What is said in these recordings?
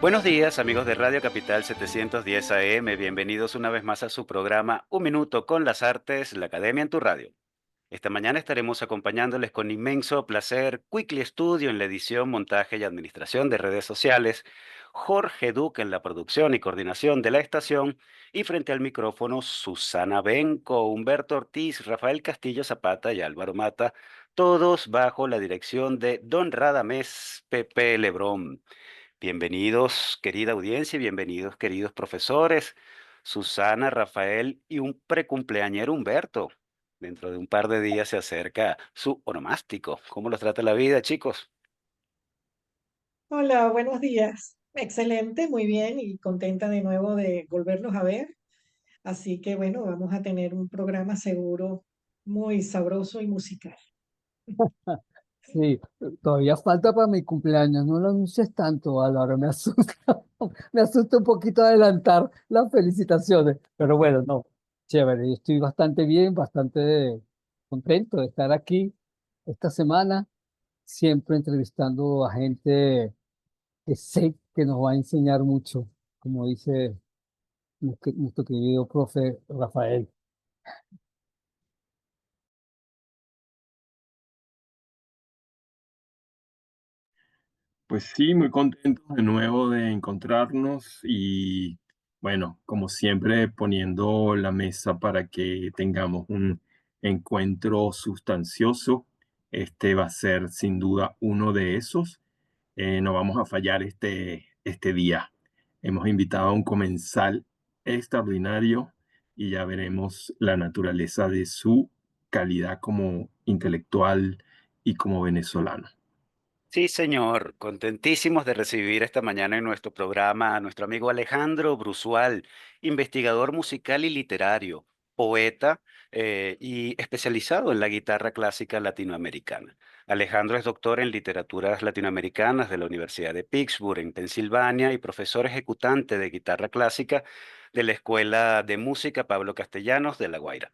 Buenos días, amigos de Radio Capital 710 AM. Bienvenidos una vez más a su programa Un Minuto con las Artes, la Academia en tu Radio. Esta mañana estaremos acompañándoles con inmenso placer Quickly Studio en la edición, montaje y administración de redes sociales, Jorge Duque en la producción y coordinación de la estación y frente al micrófono Susana Benco, Humberto Ortiz, Rafael Castillo Zapata y Álvaro Mata, todos bajo la dirección de Don Radamés Pepe Lebrón. Bienvenidos, querida audiencia, y bienvenidos, queridos profesores, Susana, Rafael y un precumpleañero Humberto. Dentro de un par de días se acerca su onomástico. ¿Cómo los trata la vida, chicos? Hola, buenos días. Excelente, muy bien y contenta de nuevo de volverlos a ver. Así que bueno, vamos a tener un programa seguro muy sabroso y musical. Sí, todavía falta para mi cumpleaños, no lo anuncies tanto, Álvaro, me asusta, me asusta un poquito adelantar las felicitaciones, pero bueno, no, chévere, yo estoy bastante bien, bastante contento de estar aquí esta semana, siempre entrevistando a gente que sé que nos va a enseñar mucho, como dice nuestro querido profe Rafael. Pues sí, muy contentos de nuevo de encontrarnos y bueno, como siempre poniendo la mesa para que tengamos un encuentro sustancioso. Este va a ser sin duda uno de esos. No vamos a fallar este día. Hemos invitado a un comensal extraordinario y ya veremos la naturaleza de su calidad como intelectual y como venezolano. Sí, señor. Contentísimos de recibir esta mañana en nuestro programa a nuestro amigo Alejandro Brusual, investigador musical y literario, poeta y especializado en la guitarra clásica latinoamericana. Alejandro es doctor en literaturas latinoamericanas de la Universidad de Pittsburgh, en Pensilvania, y profesor ejecutante de guitarra clásica de la Escuela de Música Pablo Castellanos de La Guaira.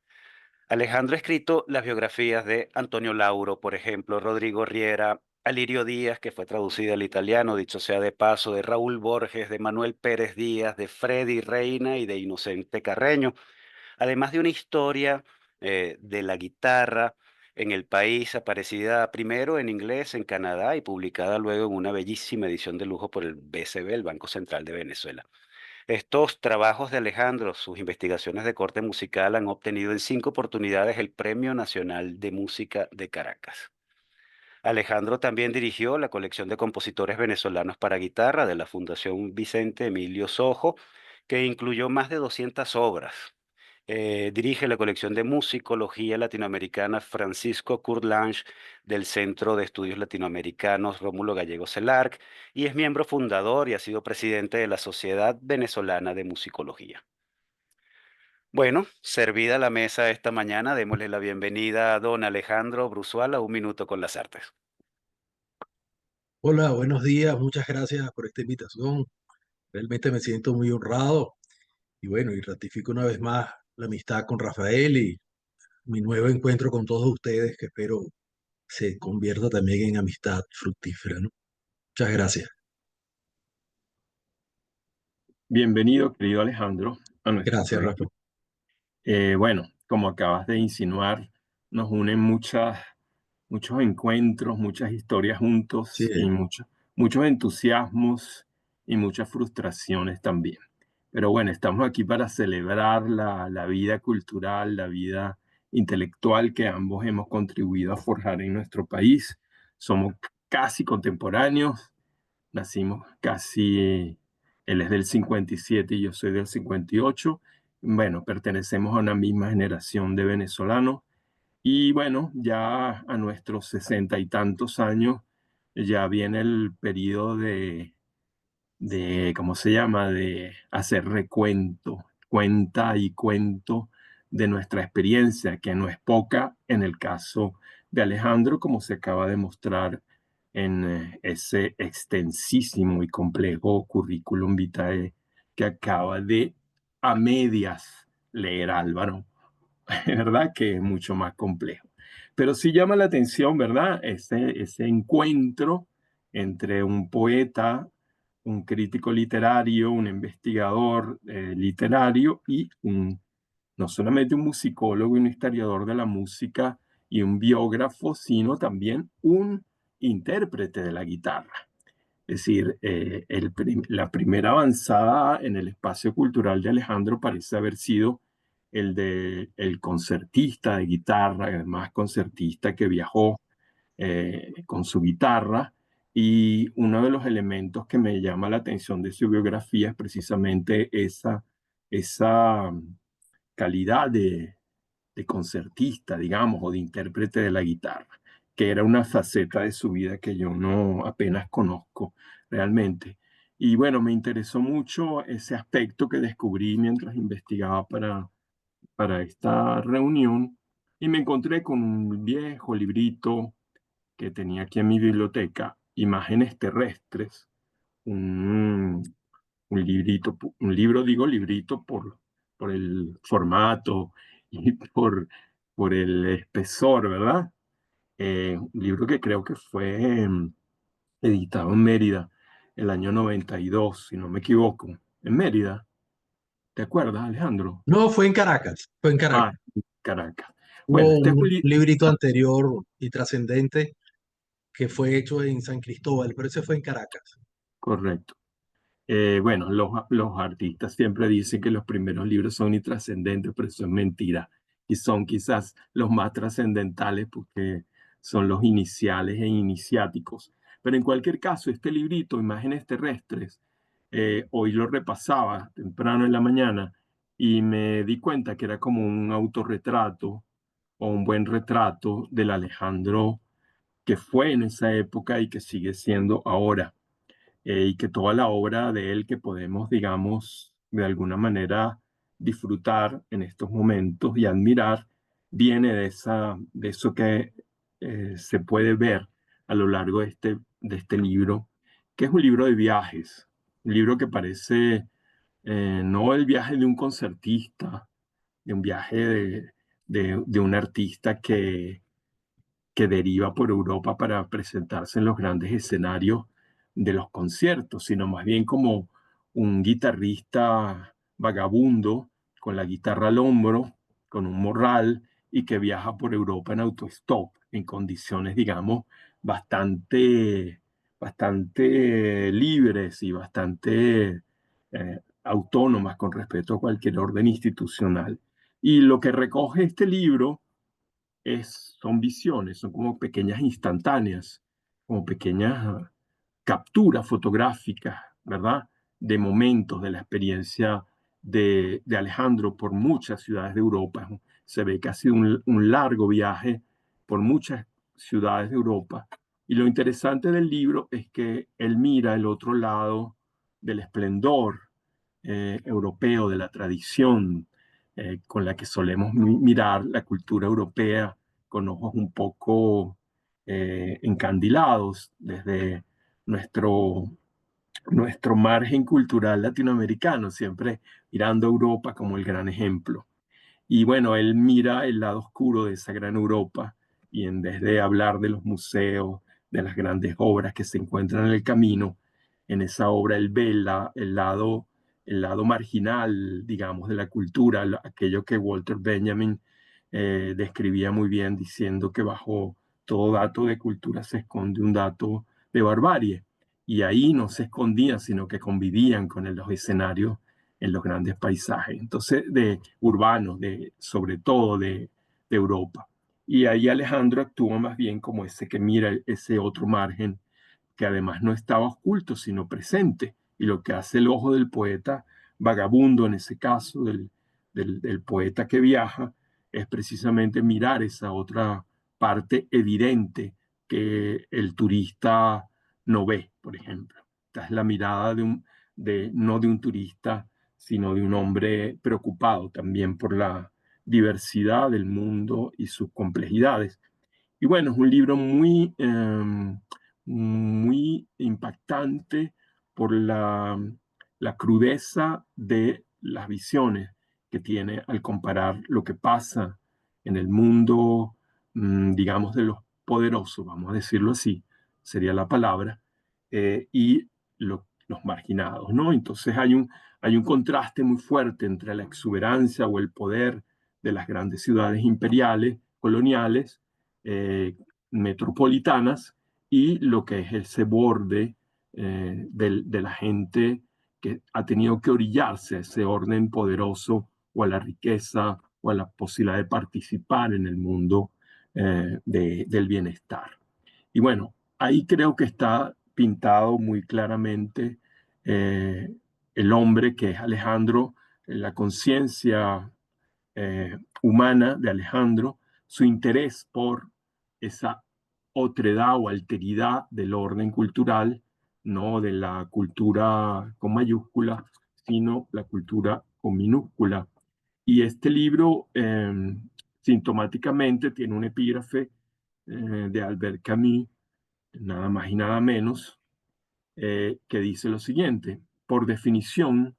Alejandro ha escrito las biografías de Antonio Lauro, por ejemplo, Rodrigo Riera, Alirio Díaz, que fue traducida al italiano, dicho sea de paso, de Raúl Borges, de Manuel Pérez Díaz, de Freddy Reina y de Inocente Carreño, además de una historia de la guitarra en el país, aparecida primero en inglés en Canadá y publicada luego en una bellísima edición de lujo por el BCB, el Banco Central de Venezuela. Estos trabajos de Alejandro, sus investigaciones de corte musical, han obtenido en 5 oportunidades el Premio Nacional de Música de Caracas. Alejandro también dirigió la colección de compositores venezolanos para guitarra de la Fundación Vicente Emilio Sojo, que incluyó más de 200 obras. Dirige la colección de musicología latinoamericana Francisco Kurlange del Centro de Estudios Latinoamericanos Rómulo Gallego Celarc y es miembro fundador y ha sido presidente de la Sociedad Venezolana de Musicología. Bueno, servida la mesa esta mañana, démosle la bienvenida a don Alejandro Brusual a Un Minuto con las Artes. Hola, buenos días, muchas gracias por esta invitación. Realmente me siento muy honrado y bueno, y ratifico una vez más la amistad con Rafael y mi nuevo encuentro con todos ustedes que espero se convierta también en amistad fructífera, ¿no? Muchas gracias. Bienvenido, querido Alejandro, a nuestro Gracias, programa. Rafa. Bueno, como acabas de insinuar, nos unen muchos encuentros, muchas historias Sí, juntos y muchos entusiasmos y muchas frustraciones también. Pero bueno, estamos aquí para celebrar la vida cultural, la vida intelectual que ambos hemos contribuido a forjar en nuestro país. Somos casi contemporáneos, nacimos casi, él es del 57 y yo soy del 58. Bueno, pertenecemos a una misma generación de venezolanos y bueno, ya a nuestros 60 y tantos años ya viene el periodo de, ¿cómo se llama?, de hacer recuento, cuenta y cuento de nuestra experiencia, que no es poca en el caso de Alejandro, como se acaba de mostrar en ese extensísimo y complejo currículum vitae que acaba de a medias leer Álvaro, ¿verdad? Que es mucho más complejo. Pero sí llama la atención, ¿verdad? Ese encuentro entre un poeta, un crítico literario, un investigador literario y no solamente un musicólogo y un historiador de la música y un biógrafo, sino también un intérprete de la guitarra. Es decir, la primera avanzada en el espacio cultural de Alejandro parece haber sido el de el concertista de guitarra, además concertista que viajó con su guitarra. Y uno de los elementos que me llama la atención de su biografía es precisamente esa calidad de concertista, digamos, o de intérprete de la guitarra, que era una faceta de su vida que yo no apenas conozco realmente. Y bueno, me interesó mucho ese aspecto que descubrí mientras investigaba para esta reunión y me encontré con un viejo librito que tenía aquí en mi biblioteca, Imágenes Terrestres, un, un librito, un libro, digo librito por el formato y por el espesor, ¿verdad? Un libro que creo que fue editado en Mérida el año 92, si no me equivoco. En Mérida, ¿te acuerdas, Alejandro? No, fue en Caracas, fue en Ah, Caracas. Caracas. Bueno, Hubo este es un un libro, librito anterior y trascendente que fue hecho en San Cristóbal, pero ese fue en Caracas. correcto. Bueno, los artistas siempre dicen que los primeros libros son intrascendentes, pero eso es mentira. Y son quizás los más trascendentales porque son los iniciales e iniciáticos. Pero en cualquier caso, este librito, Imágenes Terrestres, hoy lo repasaba temprano en la mañana y me di cuenta que era como un autorretrato o un buen retrato del Alejandro que fue en esa época y que sigue siendo ahora y que toda la obra de él que podemos, digamos, de alguna manera disfrutar en estos momentos y admirar, viene de eso que se puede ver a lo largo de este libro, que es un libro de viajes, un libro que parece no el viaje de un concertista, de un viaje de un artista que deriva por Europa para presentarse en los grandes escenarios de los conciertos, sino más bien como un guitarrista vagabundo con la guitarra al hombro, con un morral y que viaja por Europa en autostop, en condiciones, digamos, bastante libres y bastante autónomas con respecto a cualquier orden institucional. Y lo que recoge este libro son visiones, son como pequeñas instantáneas, como pequeñas capturas fotográficas, ¿verdad? De momentos de la experiencia de Alejandro por muchas ciudades de Europa. Se ve que ha sido un largo viaje por muchas ciudades de Europa. Y lo interesante del libro es que él mira el otro lado del esplendor europeo, de la tradición con la que solemos mirar la cultura europea con ojos un poco encandilados desde nuestro, nuestro margen cultural latinoamericano, siempre mirando a Europa como el gran ejemplo. Y bueno, él mira el lado oscuro de esa gran Europa y en vez de hablar de los museos, de las grandes obras que se encuentran en el camino, en esa obra él ve el lado marginal, digamos, de la cultura, aquello que Walter Benjamin describía muy bien diciendo que bajo todo dato de cultura se esconde un dato de barbarie. Y ahí no se escondían, sino que convivían con los escenarios en los grandes paisajes, entonces de urbanos, sobre todo de Europa. Y ahí Alejandro actúa más bien como ese que mira ese otro margen que además no estaba oculto, sino presente. Y lo que hace el ojo del poeta vagabundo, en ese caso, del poeta que viaja, es precisamente mirar esa otra parte evidente que el turista no ve, por ejemplo. Esta es la mirada no de un turista, sino de un hombre preocupado también por la diversidad del mundo y sus complejidades. Y bueno, es un libro muy impactante por la crudeza de las visiones que tiene al comparar lo que pasa en el mundo, digamos, de los poderosos, vamos a decirlo así, sería la palabra, y los marginados, ¿no? Entonces hay un contraste muy fuerte entre la exuberancia o el poder de las grandes ciudades imperiales, coloniales, metropolitanas, y lo que es ese borde de la gente que ha tenido que orillarse a ese orden poderoso o a la riqueza o a la posibilidad de participar en el mundo del bienestar. Y bueno, ahí creo que está pintado muy claramente eh, el hombre que es Alejandro, la conciencia humana de Alejandro, su interés por esa otredad o alteridad del orden cultural, no de la cultura con mayúscula, sino la cultura con minúscula. Y este libro, sintomáticamente, tiene un epígrafe de Albert Camus, nada más y nada menos, que dice lo siguiente: por definición,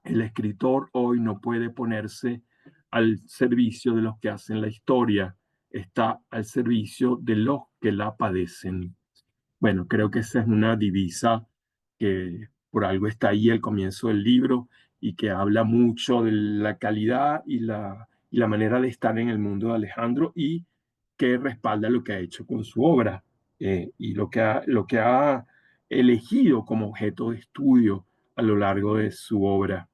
el escritor hoy no puede ponerse al servicio de los que hacen la historia, está al servicio de los que la padecen. Bueno, creo que esa es una divisa que por algo está ahí al comienzo del libro y que habla mucho de la calidad y la manera de estar en el mundo de Alejandro, y que respalda lo que ha hecho con su obra y lo que ha elegido como objeto de estudio a lo largo de su obra.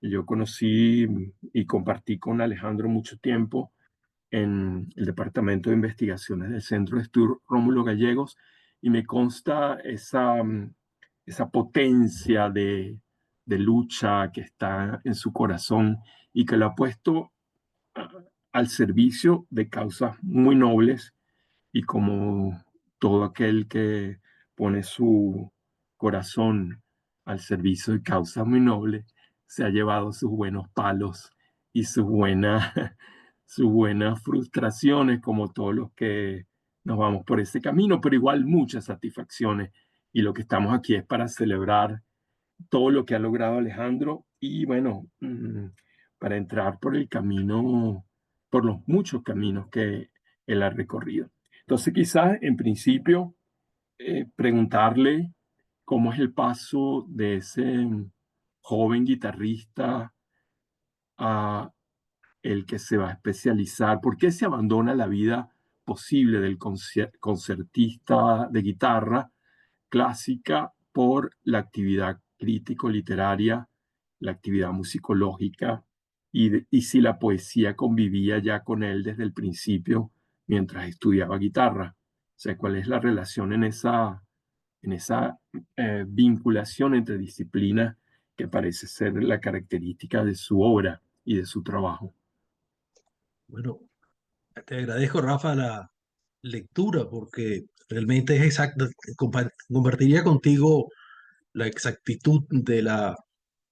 Yo conocí y compartí con Alejandro mucho tiempo en el Departamento de Investigaciones del Centro de Estudios Rómulo Gallegos, y me consta esa potencia de lucha que está en su corazón y que lo ha puesto a- al servicio de causas muy nobles, y como todo aquel que pone su corazón al servicio de causas muy nobles, se ha llevado sus buenos palos y sus buenas frustraciones, como todos los que nos vamos por ese camino, pero igual muchas satisfacciones. Y lo que estamos aquí es para celebrar todo lo que ha logrado Alejandro y bueno, para entrar por el camino, por los muchos caminos que él ha recorrido. Entonces, quizás en principio, preguntarle cómo es el paso de ese joven guitarrista a el que se va a especializar, por qué se abandona la vida posible del concertista de guitarra clásica por la actividad crítico-literaria, la actividad musicológica, y si la poesía convivía ya con él desde el principio mientras estudiaba guitarra. O sea, cuál es la relación en esa vinculación entre disciplinas que parece ser la característica de su obra y de su trabajo. Bueno, te agradezco, Rafa, la lectura porque realmente es exacta. Compartiría contigo la exactitud de la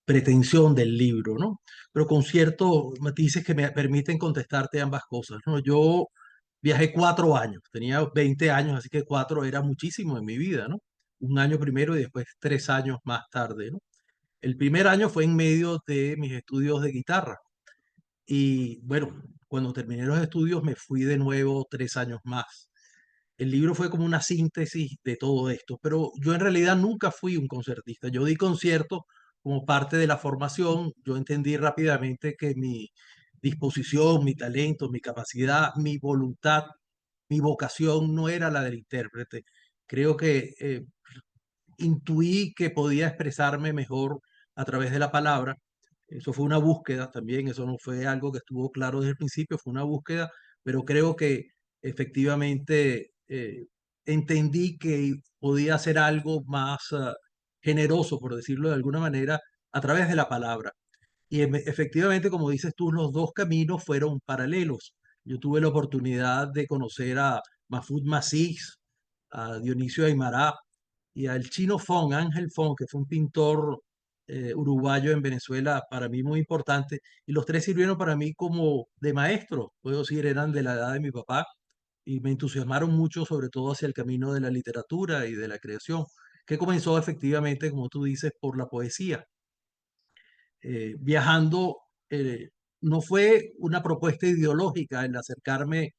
pretensión del libro, ¿no? Pero con ciertos matices que me permiten contestarte ambas cosas, ¿no? Yo viajé 4 años, tenía 20 años, así que 4 era muchísimo en mi vida, ¿no? Un año primero y después 3 años más tarde, ¿no? El primer año fue en medio de mis estudios de guitarra y bueno, cuando terminé los estudios me fui de nuevo 3 años más. El libro fue como una síntesis de todo esto, pero yo en realidad nunca fui un concertista. Yo di conciertos como parte de la formación. Yo entendí rápidamente que mi disposición, mi talento, mi capacidad, mi voluntad, mi vocación no era la del intérprete. Creo que intuí que podía expresarme mejor a través de la palabra. Eso fue una búsqueda también, eso no fue algo que estuvo claro desde el principio, fue una búsqueda, pero creo que efectivamente entendí que podía hacer algo más generoso, por decirlo de alguna manera, a través de la palabra. Y efectivamente, como dices tú, los dos caminos fueron paralelos. Yo tuve la oportunidad de conocer a Mahfoud Massis, a Dionisio Aymará y al Chino Fong, Ángel Fong, que fue un pintor uruguayo en Venezuela, para mí muy importante. Y los tres sirvieron para mí como de maestro, puedo decir, eran de la edad de mi papá y me entusiasmaron mucho, sobre todo hacia el camino de la literatura y de la creación, que comenzó efectivamente, como tú dices, por la poesía. Viajando, no fue una propuesta ideológica el acercarme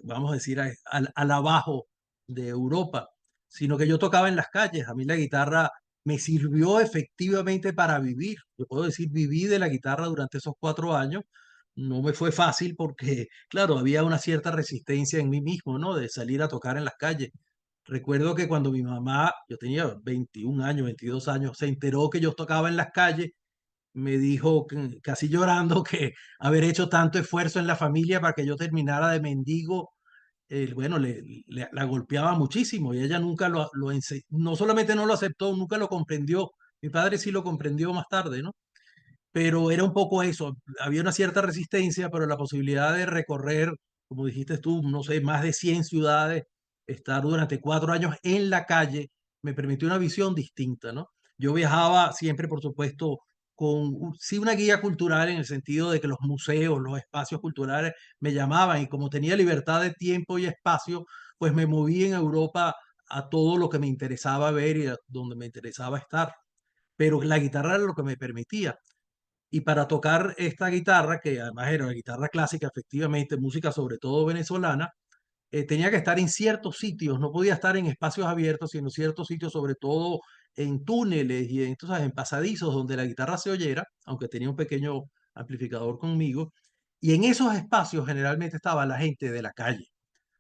vamos a decir, al abajo de Europa, sino que yo tocaba en las calles. A mí la guitarra me sirvió efectivamente para vivir. Yo puedo decir, viví de la guitarra durante esos 4 años. No me fue fácil porque, claro, había una cierta resistencia en mí mismo, ¿no? De salir a tocar en las calles. Recuerdo que cuando mi mamá, yo tenía 21 años, 22 años, se enteró que yo tocaba en las calles, me dijo casi llorando que haber hecho tanto esfuerzo en la familia para que yo terminara de mendigo, bueno, la golpeaba muchísimo y ella nunca no solamente no lo aceptó, nunca lo comprendió. Mi padre sí lo comprendió más tarde, ¿no? Pero era un poco eso, había una cierta resistencia, pero la posibilidad de recorrer, como dijiste tú, no sé, más de 100 ciudades, estar durante 4 años en la calle, me permitió una visión distinta, ¿no? Yo viajaba siempre, por supuesto, con sí una guía cultural en el sentido de que los museos, los espacios culturales me llamaban y como tenía libertad de tiempo y espacio, pues me moví en Europa a todo lo que me interesaba ver y a donde me interesaba estar. Pero la guitarra era lo que me permitía. Y para tocar esta guitarra, que además era una guitarra clásica, efectivamente, música sobre todo venezolana, tenía que estar en ciertos sitios, no podía estar en espacios abiertos, sino en ciertos sitios, sobre todo en túneles y en pasadizos donde la guitarra se oyera, aunque tenía un pequeño amplificador conmigo. Y en esos espacios generalmente estaba la gente de la calle.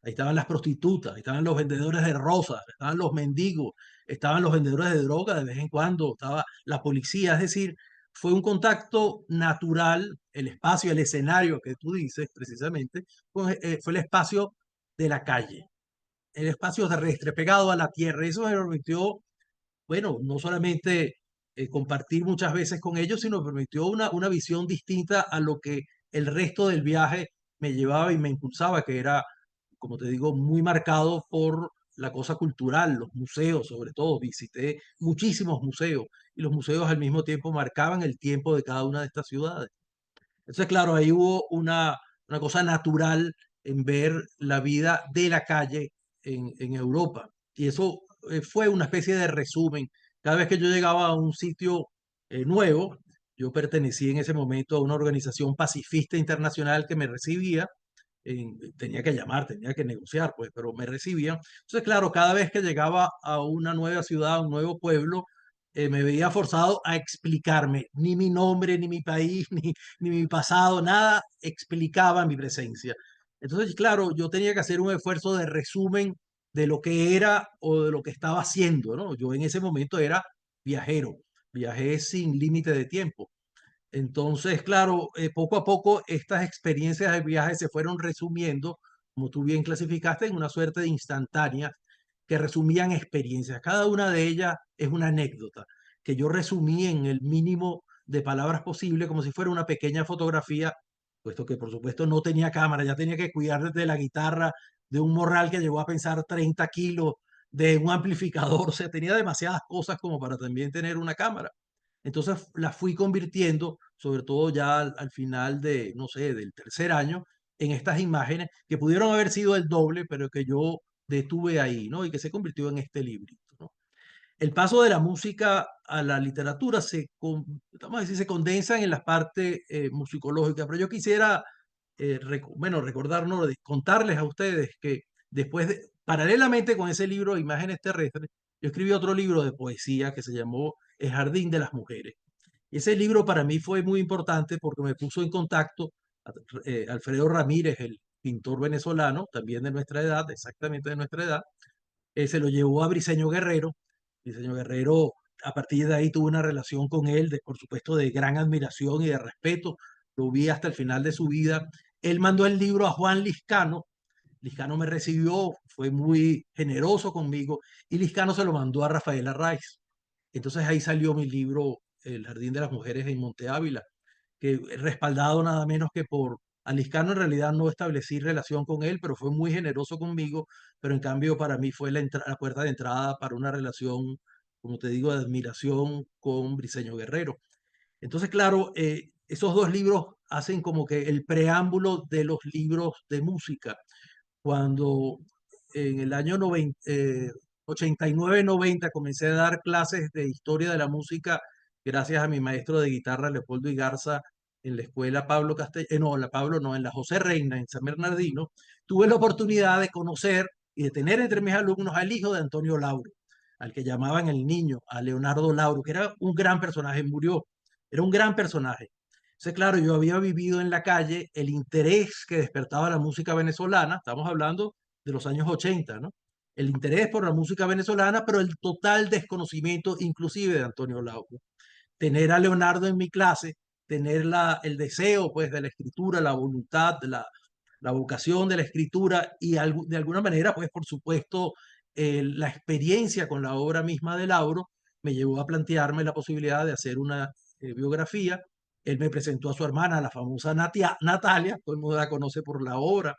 Ahí estaban las prostitutas, ahí estaban los vendedores de rosas, estaban los mendigos, estaban los vendedores de droga de vez en cuando, estaba la policía. Es decir, fue un contacto natural, el espacio, el escenario que tú dices precisamente, fue el espacio de la calle, el espacio terrestre, pegado a la tierra. Eso me permitió, bueno, no solamente compartir muchas veces con ellos, sino permitió una visión distinta a lo que el resto del viaje me llevaba y me impulsaba, que era, como te digo, muy marcado por la cosa cultural, los museos sobre todo. Visité muchísimos museos y los museos al mismo tiempo marcaban el tiempo de cada una de estas ciudades. Entonces, claro, ahí hubo una cosa natural en ver la vida de la calle en Europa. Y eso fue una especie de resumen. Cada vez que yo llegaba a un sitio nuevo, yo pertenecía en ese momento a una organización pacifista internacional que me recibía. Tenía que llamar, tenía que negociar, pues, pero me recibían. Entonces, claro, cada vez que llegaba a una nueva ciudad, a un nuevo pueblo, me veía forzado a explicarme, ni mi nombre, ni mi país, ni mi pasado, nada explicaba mi presencia. Entonces, claro, yo tenía que hacer un esfuerzo de resumen de lo que era o de lo que estaba haciendo, ¿no? Yo en ese momento era viajero, viajé sin límite de tiempo. Entonces, claro, poco a poco estas experiencias de viaje se fueron resumiendo, como tú bien clasificaste, en una suerte de instantánea que resumían experiencias. Cada una de ellas es una anécdota que yo resumí en el mínimo de palabras posible, como si fuera una pequeña fotografía, puesto que por supuesto no tenía cámara, ya tenía que cuidar de la guitarra, de un morral que llegó a pesar 30 kilos, de un amplificador, o sea, tenía demasiadas cosas como para también tener una cámara. Entonces la fui convirtiendo, sobre todo ya al final de, no sé, del tercer año, en estas imágenes que pudieron haber sido el doble, pero que yo detuve ahí, ¿no? Y que se convirtió en este librito, ¿no? El paso de la música a la literatura vamos a decir, se condensan en la parte musicológica, pero yo quisiera, bueno, recordar, ¿no? Contarles a ustedes que paralelamente con ese libro, Imágenes Terrestres, yo escribí otro libro de poesía que se llamó El Jardín de las Mujeres. Y ese libro para mí fue muy importante porque me puso en contacto Alfredo Ramírez, el pintor venezolano, también de nuestra edad, exactamente de nuestra edad, se lo llevó a Briceño Guerrero. Briceño Guerrero, a partir de ahí tuve una relación con él, por supuesto, de gran admiración y de respeto. Lo vi hasta el final de su vida. Él mandó el libro a Juan Liscano. Liscano me recibió, fue muy generoso conmigo y Liscano se lo mandó a Rafael Arraiz. Entonces ahí salió mi libro El Jardín de las Mujeres en Monte Ávila, que respaldado nada menos que por Aliscano. En realidad no establecí relación con él, pero fue muy generoso conmigo, pero en cambio para mí fue la puerta de entrada para una relación, como te digo, de admiración con Briceño Guerrero. Entonces, claro, esos dos libros hacen como que el preámbulo de los libros de música. Cuando en el año 89-90 comencé a dar clases de historia de la música gracias a mi maestro de guitarra Leopoldo Igarza en la escuela Pablo Castellano, en la José Reina en San Bernardino, tuve la oportunidad de conocer y de tener entre mis alumnos al hijo de Antonio Lauro. al que llamaban el niño, a Leonardo Lauro, que era un gran personaje, murió, era un gran personaje. Entonces, claro, yo había vivido en la calle el interés que despertaba la música venezolana, estamos hablando de los años 80, ¿no? El interés por la música venezolana, pero el total desconocimiento inclusive de Antonio Lauro. Tener a Leonardo en mi clase, tener el deseo pues de la escritura, la voluntad, la vocación de la escritura y de alguna manera pues por supuesto la experiencia con la obra misma de Lauro me llevó a plantearme la posibilidad de hacer una biografía. Él me presentó a su hermana, la famosa Natalia, todo el mundo la conoce por la obra,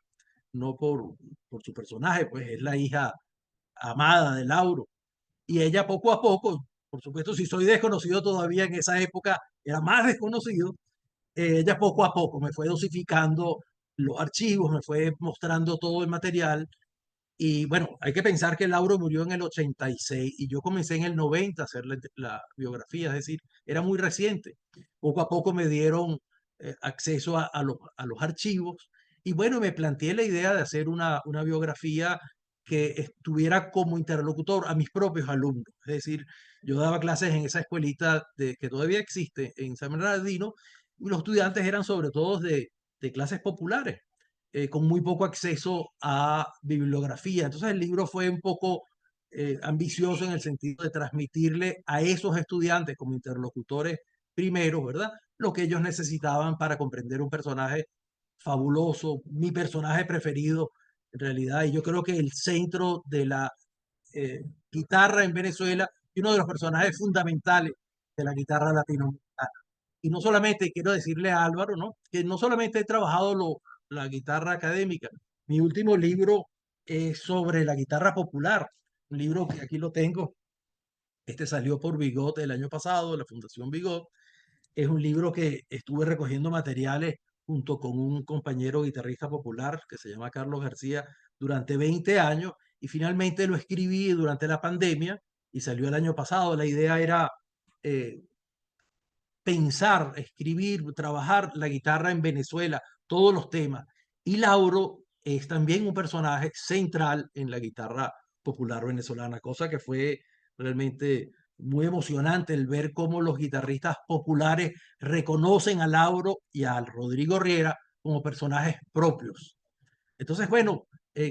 no por su personaje, pues es la hija amada de Lauro. Y ella poco a poco, por supuesto, si soy desconocido todavía en esa época, era más desconocido, ella poco a poco me fue dosificando los archivos, me fue mostrando todo el material. Y bueno, hay que pensar que Lauro murió en el 86 y yo comencé en el 90 a hacer la biografía, es decir, era muy reciente. Poco a poco me dieron acceso a los archivos y bueno, me planteé la idea de hacer una biografía que estuviera como interlocutor a mis propios alumnos. Es decir, yo daba clases en esa escuelita que todavía existe en San Bernardino y los estudiantes eran sobre todo de clases populares con muy poco acceso a bibliografía. Entonces el libro fue un poco ambicioso en el sentido de transmitirle a esos estudiantes como interlocutores primeros, ¿verdad? Lo que ellos necesitaban para comprender un personaje fabuloso, mi personaje preferido en realidad, y yo creo que el centro de la guitarra en Venezuela y uno de los personajes fundamentales de la guitarra latinoamericana. Y no solamente, quiero decirle a Álvaro, ¿no? Que no solamente he trabajado la guitarra académica, mi último libro es sobre la guitarra popular, un libro que aquí lo tengo, este salió por Bigot el año pasado, la Fundación Bigot, es un libro que estuve recogiendo materiales junto con un compañero guitarrista popular que se llama Carlos García durante 20 años y finalmente lo escribí durante la pandemia y salió el año pasado. La idea era eh, pensar, escribir, trabajar la guitarra en Venezuela, todos los temas. Y Lauro es también un personaje central en la guitarra popular venezolana, cosa que fue realmente muy emocionante el ver cómo los guitarristas populares reconocen a Lauro y a Rodrigo Riera como personajes propios. Entonces, bueno,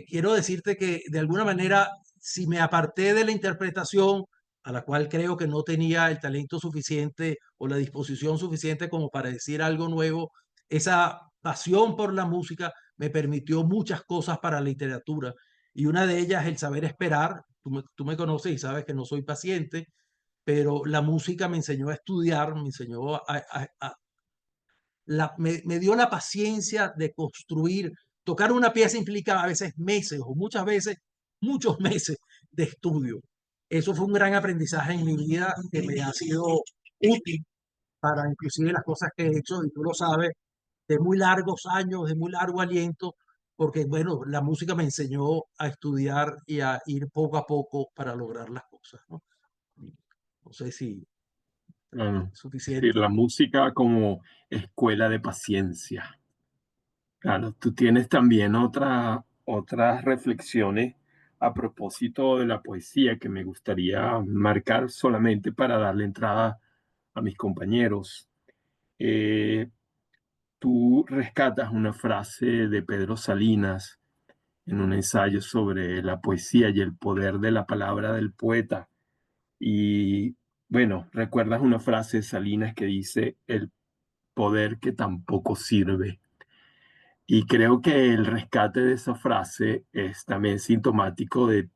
quiero decirte que de alguna manera, si me aparté de la interpretación, a la cual creo que no tenía el talento suficiente o la disposición suficiente como para decir algo nuevo, esa pasión por la música me permitió muchas cosas para la literatura. Y una de ellas, el saber esperar. Tú me conoces y sabes que no soy paciente, pero la música me enseñó a estudiar, me enseñó me dio la paciencia de construir. Tocar una pieza implica a veces meses o muchas veces muchos meses de estudio. Eso fue un gran aprendizaje en mi vida que me ha sido útil para inclusive las cosas que he hecho, y tú lo sabes, de muy largos años, de muy largo aliento, porque bueno, la música me enseñó a estudiar y a ir poco a poco para lograr las cosas, ¿no? No sé si Claro. es Sí, suficiente. la música como escuela de paciencia. Claro, tú tienes también otras reflexiones a propósito de la poesía que me gustaría marcar solamente para darle entrada a mis compañeros. Eh, Tú rescatas una frase de Pedro Salinas en un ensayo sobre la poesía y el poder de la palabra del poeta. Y bueno, recuerdas una frase de Salinas que dice, el poder que tampoco sirve. Y creo que el rescate de esa frase es también sintomático de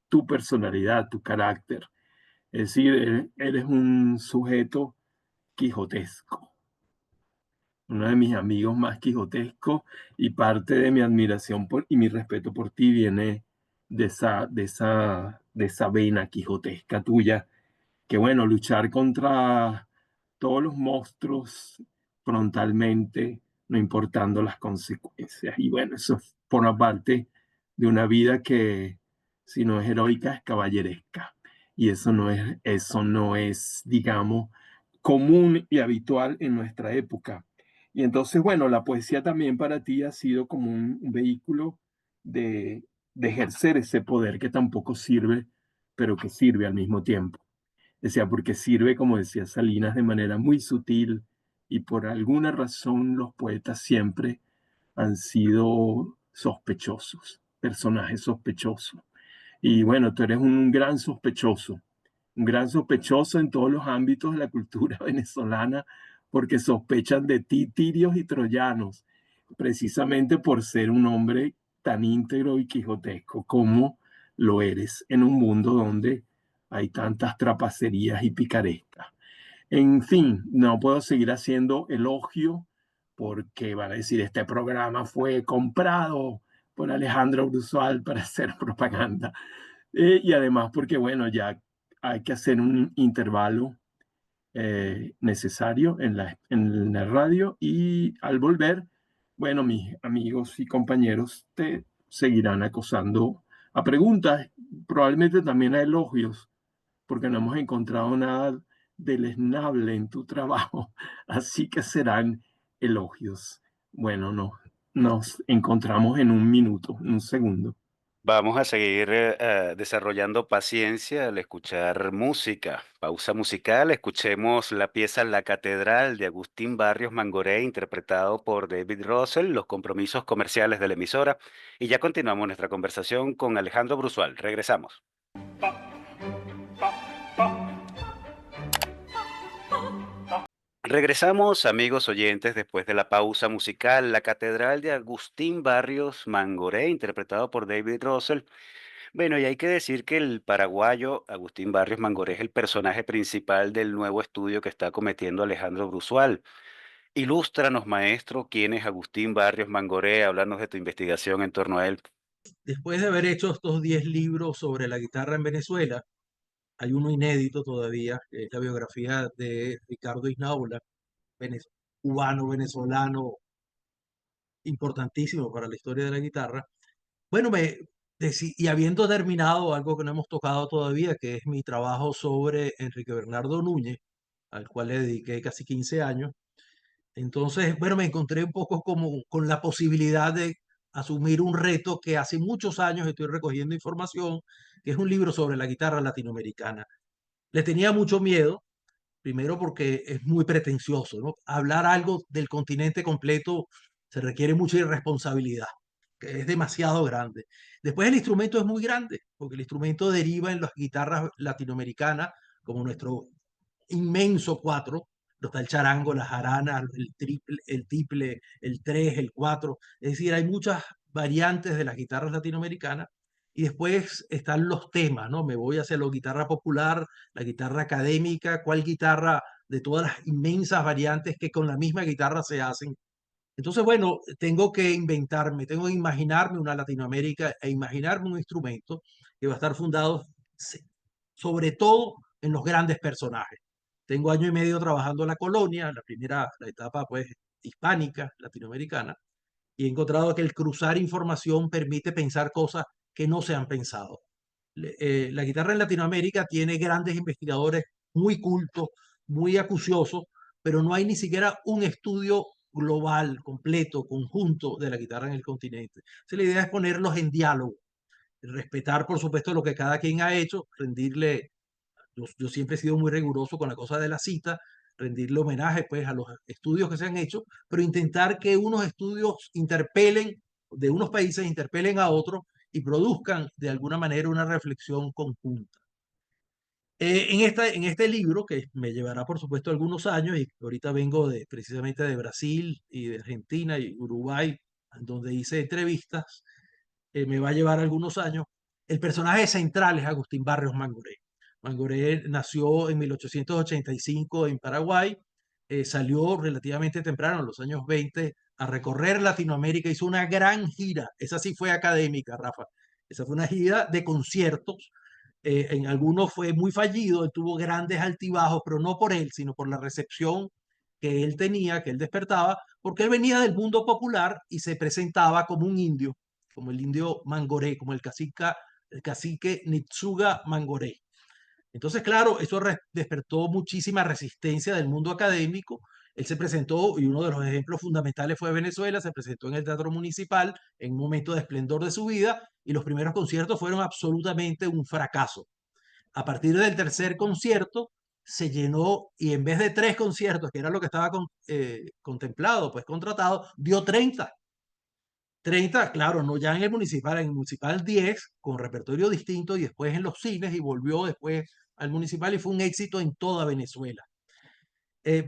tu personalidad, tu carácter. Es decir, eres un sujeto quijotesco, uno de mis amigos más quijotesco, y parte de mi admiración y mi respeto por ti viene de esa vena quijotesca tuya, que bueno, luchar contra todos los monstruos frontalmente, no importando las consecuencias. Y bueno, eso forma parte de una vida que, si no es heroica, es caballeresca. Y eso no es, digamos, común y habitual en nuestra época. Y entonces, bueno, la poesía también para ti ha sido como un vehículo de, de ejercer ese poder que tampoco sirve, pero que sirve al mismo tiempo. Decía, porque sirve, como decía Salinas, de manera muy sutil y por alguna razón los poetas siempre han sido sospechosos, personajes sospechosos. Y bueno, tú eres un gran sospechoso en todos los ámbitos de la cultura venezolana, porque sospechan de ti tirios y troyanos, precisamente por ser un hombre tan íntegro y quijotesco como lo eres en un mundo donde hay tantas trapacerías y picarescas. En fin, no puedo seguir haciendo elogio porque van a decir, este programa fue comprado por Alejandro Brusual para hacer propaganda. Y además porque, bueno, ya hay que hacer un intervalo necesario en la radio y al volver, bueno, mis amigos y compañeros te seguirán acosando a preguntas, probablemente también a elogios, porque no hemos encontrado nada deleznable en tu trabajo, así que serán elogios. Bueno, no, nos encontramos en un minuto, en un segundo. Vamos a seguir desarrollando paciencia al escuchar música. Pausa musical, escuchemos la pieza La Catedral de Agustín Barrios Mangoré, interpretado por David Russell, los compromisos comerciales de la emisora. Y ya continuamos nuestra conversación con Alejandro Brusual. Regresamos. Regresamos, amigos oyentes, después de la pausa musical, La Catedral de Agustín Barrios Mangoré, interpretado por David Russell. Bueno, y hay que decir que el paraguayo Agustín Barrios Mangoré es el personaje principal del nuevo estudio que está cometiendo Alejandro Brusual. Ilústranos, maestro, quién es Agustín Barrios Mangoré, háblanos de tu investigación en torno a él. Después de haber hecho estos 10 libros sobre la guitarra en Venezuela, hay uno inédito todavía, que es la biografía de Ricardo Isnaula, cubano, venezolano, importantísimo para la historia de la guitarra. Bueno, y habiendo terminado algo que no hemos tocado todavía, que es mi trabajo sobre Enrique Bernardo Núñez, al cual le dediqué casi 15 años, entonces, bueno, me encontré un poco como con la posibilidad de asumir un reto que hace muchos años estoy recogiendo información, que es un libro sobre la guitarra latinoamericana. Le tenía mucho miedo, primero porque es muy pretencioso, ¿no? Hablar algo del continente completo se requiere mucha irresponsabilidad, que es demasiado grande. Después el instrumento es muy grande, porque el instrumento deriva en las guitarras latinoamericanas, como nuestro inmenso cuatro, está el charango, la jarana, el triple, el tres, el cuatro, es decir, hay muchas variantes de las guitarras latinoamericanas y después están los temas, ¿no? Me voy hacia la guitarra popular, la guitarra académica, cuál guitarra de todas las inmensas variantes que con la misma guitarra se hacen. Entonces, bueno, tengo que inventarme, tengo que imaginarme una Latinoamérica e imaginarme un instrumento que va a estar fundado sobre todo en los grandes personajes. Tengo año y medio trabajando en la colonia, la etapa pues hispánica, latinoamericana, y he encontrado que el cruzar información permite pensar cosas que no se han pensado. La guitarra en Latinoamérica tiene grandes investigadores muy cultos, muy acuciosos, pero no hay ni siquiera un estudio global, completo, conjunto de la guitarra en el continente. Entonces, la idea es ponerlos en diálogo, respetar, por supuesto, lo que cada quien ha hecho, rendirle, yo siempre he sido muy riguroso con la cosa de la cita, rendirle homenaje pues a los estudios que se han hecho, pero intentar que unos estudios interpelen, de unos países interpelen a otros y produzcan de alguna manera una reflexión conjunta. En este libro, que me llevará por supuesto algunos años, y ahorita vengo precisamente de Brasil y de Argentina y Uruguay, donde hice entrevistas, me va a llevar algunos años. El personaje central es Agustín Barrios Mangoré. Mangoré nació en 1885 en Paraguay, salió relativamente temprano, en los años 20, a recorrer Latinoamérica, hizo una gran gira, esa sí fue académica, Rafa, esa fue una gira de conciertos, en algunos fue muy fallido, él tuvo grandes altibajos, pero no por él, sino por la recepción que él tenía, que él despertaba, porque él venía del mundo popular y se presentaba como un indio, como el indio Mangoré, como el cacique Nitsuga Mangoré. Entonces, claro, eso despertó muchísima resistencia del mundo académico. Él se presentó, y uno de los ejemplos fundamentales fue Venezuela, se presentó en el Teatro Municipal en un momento de esplendor de su vida, y los primeros conciertos fueron absolutamente un fracaso. A partir del tercer concierto se llenó y en vez de 3 conciertos, que era lo que estaba contemplado, pues contratado, dio 30. 30, claro, no ya en el municipal 10, con repertorio distinto, y después en los cines, y volvió después al municipal, y fue un éxito en toda Venezuela.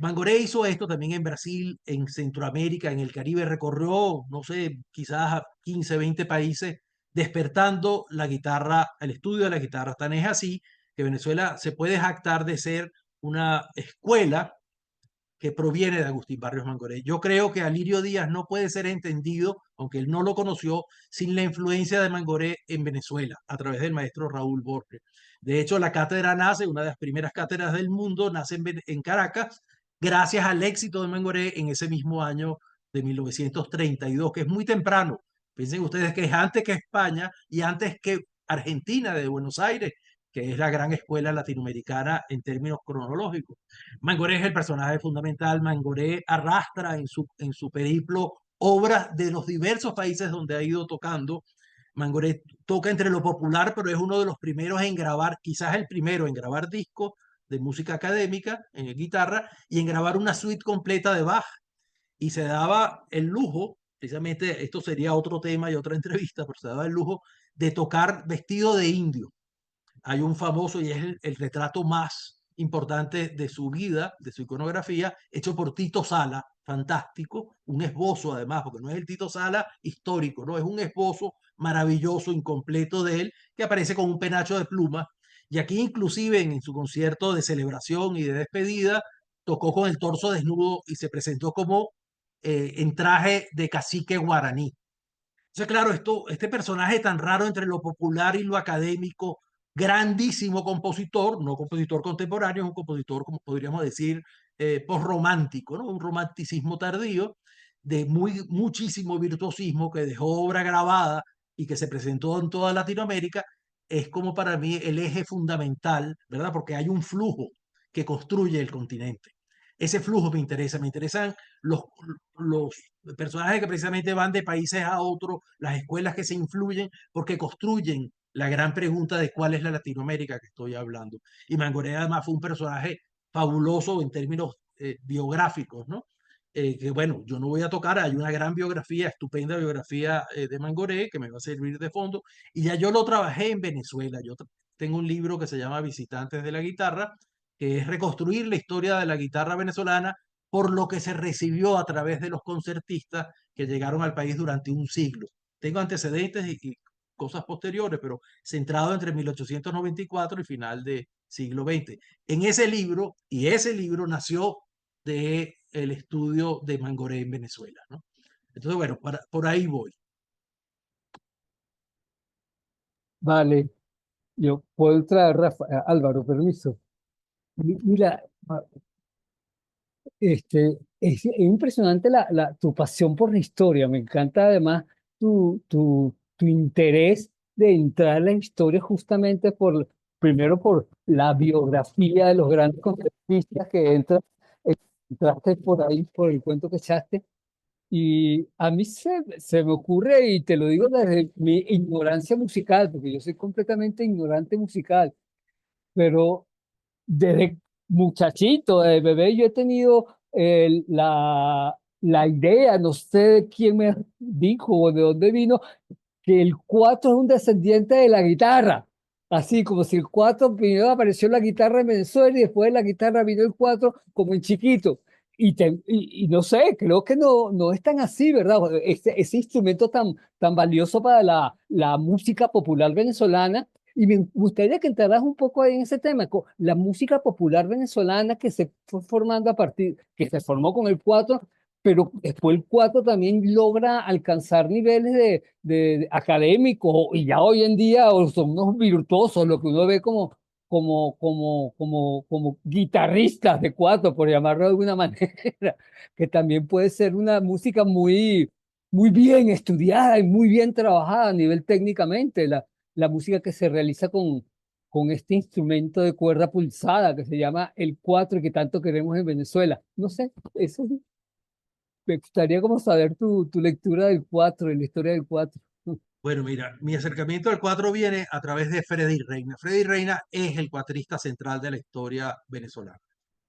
Mangoré hizo esto también en Brasil, en Centroamérica, en el Caribe, recorrió, no sé, quizás a 15, 20 países, despertando la guitarra, el estudio de la guitarra. Tan es así que Venezuela se puede jactar de ser una escuela que proviene de Agustín Barrios Mangoré. Yo creo que Alirio Díaz no puede ser entendido, aunque él no lo conoció, sin la influencia de Mangoré en Venezuela, a través del maestro Raúl Borges. De hecho, la cátedra nace, una de las primeras cátedras del mundo, nace en Caracas, gracias al éxito de Mangoré en ese mismo año de 1932, que es muy temprano. Piensen ustedes que es antes que España y antes que Argentina de Buenos Aires, que es la gran escuela latinoamericana en términos cronológicos. Mangoré es el personaje fundamental. Mangoré arrastra en su periplo obras de los diversos países donde ha ido tocando. Mangoré toca entre lo popular, pero es uno de los primeros en grabar, quizás el primero en grabar discos de música académica en guitarra y en grabar una suite completa de Bach. Y se daba el lujo, precisamente esto sería otro tema y otra entrevista, pero se daba el lujo de tocar vestido de indio. Hay un famoso y es el retrato más importante de su vida, de su iconografía, hecho por Tito Sala, fantástico, un esbozo además, porque no es el Tito Sala histórico, no es un esbozo maravilloso, incompleto de él, que aparece con un penacho de pluma. Y aquí inclusive en su concierto de celebración y de despedida, tocó con el torso desnudo y se presentó como en traje de cacique guaraní. Entonces, claro, este personaje tan raro entre lo popular y lo académico, grandísimo compositor, no compositor contemporáneo, es un compositor, como podríamos decir, postromántico, ¿no? Un romanticismo tardío, de muchísimo virtuosismo, que dejó obra grabada y que se presentó en toda Latinoamérica, es como para mí el eje fundamental, ¿verdad? Porque hay un flujo que construye el continente. Ese flujo me interesan los, los personajes que precisamente van de países a otros, las escuelas que se influyen, porque construyen la gran pregunta de cuál es la Latinoamérica que estoy hablando. Y Mangoré además fue un personaje fabuloso en términos biográficos, ¿no? Que bueno, yo no voy a tocar, hay una gran biografía, estupenda biografía de Mangoré que me va a servir de fondo, y ya yo lo trabajé en Venezuela. Tengo un libro que se llama Visitantes de la Guitarra, que es reconstruir la historia de la guitarra venezolana por lo que se recibió a través de los concertistas que llegaron al país durante un siglo. Tengo antecedentes y cosas posteriores, pero centrado entre 1894 y final del siglo XX. En ese libro, y ese libro nació de el estudio de Mangoré en Venezuela, ¿no? Entonces, bueno, por ahí voy. Vale, yo puedo traer Álvaro, permiso. Mira, es impresionante tu pasión por la historia. Me encanta además tu interés de entrar en la historia justamente primero por la biografía de los grandes concertistas que entraste por ahí, por el cuento que echaste. Y a mí se me ocurre, y te lo digo desde mi ignorancia musical, porque yo soy completamente ignorante musical, pero desde muchachito, de bebé, yo he tenido la idea, no sé de quién me dijo o de dónde vino, que el cuatro es un descendiente de la guitarra. Así como si el cuatro primero apareció la guitarra en Venezuela y después de la guitarra vino el cuatro como en chiquito. Y no sé, creo que no es tan así, ¿verdad? Ese instrumento tan valioso para la música popular venezolana. Y me gustaría que entraras un poco ahí en ese tema, con la música popular venezolana que se fue formando que se formó con el cuatro, pero después el 4 también logra alcanzar niveles de académicos y ya hoy en día son unos virtuosos, lo que uno ve como guitarristas de 4 por llamarlo de alguna manera, que también puede ser una música muy bien estudiada y muy bien trabajada a nivel técnicamente, la música que se realiza con este instrumento de cuerda pulsada que se llama el 4 y que tanto queremos en Venezuela. No sé, eso me gustaría como saber tu lectura del 4 y la historia del 4. Bueno, mira, mi acercamiento al cuatro viene a través de Freddy Reina. Freddy Reina es el cuatrista central de la historia venezolana.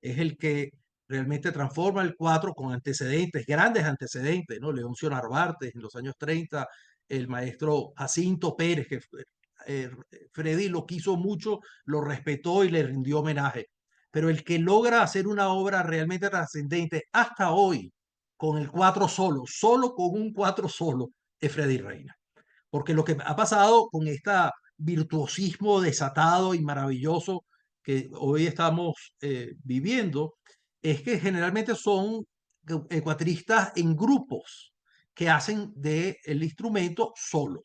Es el que realmente transforma el cuatro con antecedentes, grandes antecedentes, ¿no? Leoncio Narvarte en los años 30, el maestro Jacinto Pérez, que eh, Freddy lo quiso mucho, lo respetó y le rindió homenaje. Pero el que logra hacer una obra realmente trascendente hasta hoy, con el cuatro solo, solo con un cuatro solo, es Freddy Reina. Porque lo que ha pasado con este virtuosismo desatado y maravilloso que hoy estamos viviendo es que generalmente son cuatristas en grupos que hacen del instrumento solos.